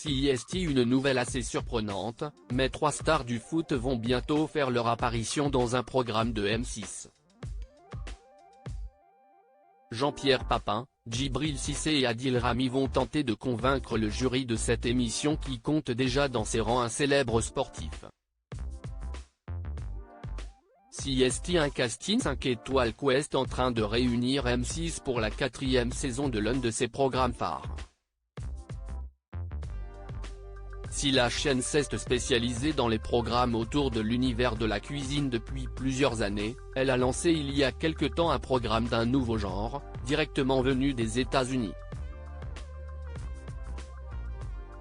CIST une nouvelle assez surprenante, mais 3 stars du foot vont bientôt faire leur apparition dans un programme de M6. Jean-Pierre Papin, Djibril Cissé et Adil Rami vont tenter de convaincre le jury de cette émission qui compte déjà dans ses rangs un célèbre sportif. CIST un casting 5 étoiles Quest en train de réunir M6 pour la 4e saison de l'un de ses programmes phares. Si la chaîne s'est spécialisée dans les programmes autour de l'univers de la cuisine depuis plusieurs années, elle a lancé il y a quelque temps un programme d'un nouveau genre, directement venu des États-Unis.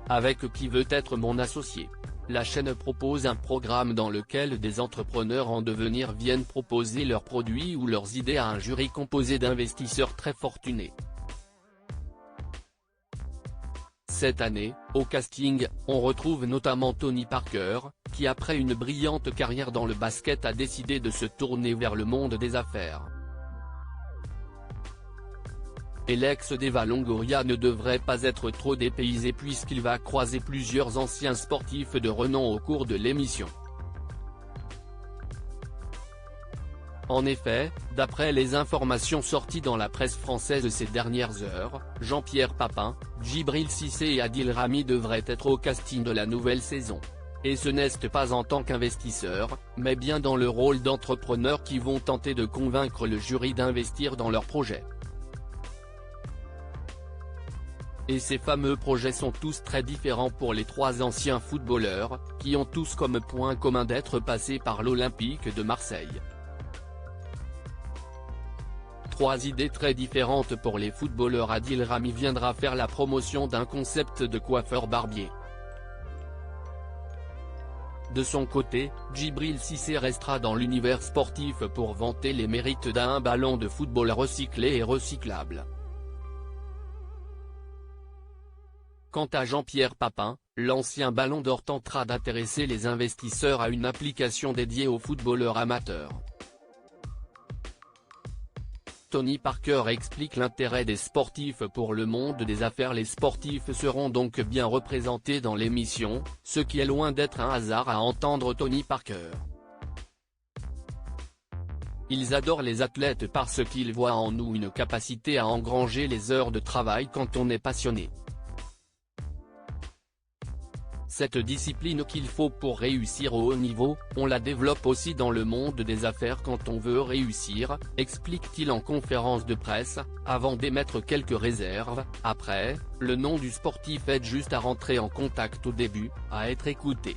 Avec Qui veut être mon associé, la chaîne propose un programme dans lequel des entrepreneurs en devenir viennent proposer leurs produits ou leurs idées à un jury composé d'investisseurs très fortunés. Cette année, au casting, on retrouve notamment Tony Parker, qui après une brillante carrière dans le basket a décidé de se tourner vers le monde des affaires. Et l'ex d'Eva Longoria ne devrait pas être trop dépaysé puisqu'il va croiser plusieurs anciens sportifs de renom au cours de l'émission. En effet, d'après les informations sorties dans la presse française ces dernières heures, Jean-Pierre Papin, Djibril Cissé et Adil Rami devraient être au casting de la nouvelle saison. Et ce n'est pas en tant qu'investisseurs, mais bien dans le rôle d'entrepreneurs qui vont tenter de convaincre le jury d'investir dans leur projet. Et ces fameux projets sont tous très différents pour les 3 anciens footballeurs, qui ont tous comme point commun d'être passés par l'Olympique de Marseille. 3 idées très différentes pour les footballeurs. Adil Rami viendra faire la promotion d'un concept de coiffeur barbier. De son côté, Djibril Cissé restera dans l'univers sportif pour vanter les mérites d'un ballon de football recyclé et recyclable. Quant à Jean-Pierre Papin, l'ancien Ballon d'Or tentera d'intéresser les investisseurs à une application dédiée aux footballeurs amateurs. Tony Parker explique l'intérêt des sportifs pour le monde des affaires. Les sportifs seront donc bien représentés dans l'émission, ce qui est loin d'être un hasard à entendre Tony Parker. Ils adorent les athlètes parce qu'ils voient en nous une capacité à engranger les heures de travail quand on est passionné. Cette discipline qu'il faut pour réussir au haut niveau, on la développe aussi dans le monde des affaires quand on veut réussir, explique-t-il en conférence de presse, avant d'émettre quelques réserves. Après, le nom du sportif aide juste à rentrer en contact au début, à être écouté.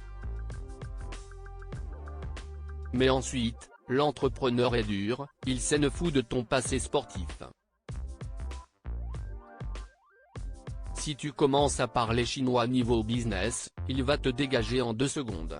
Mais ensuite, l'entrepreneur est dur, il s'en fout de ton passé sportif. Si tu commences à parler chinois niveau business, il va te dégager en 2 secondes.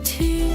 To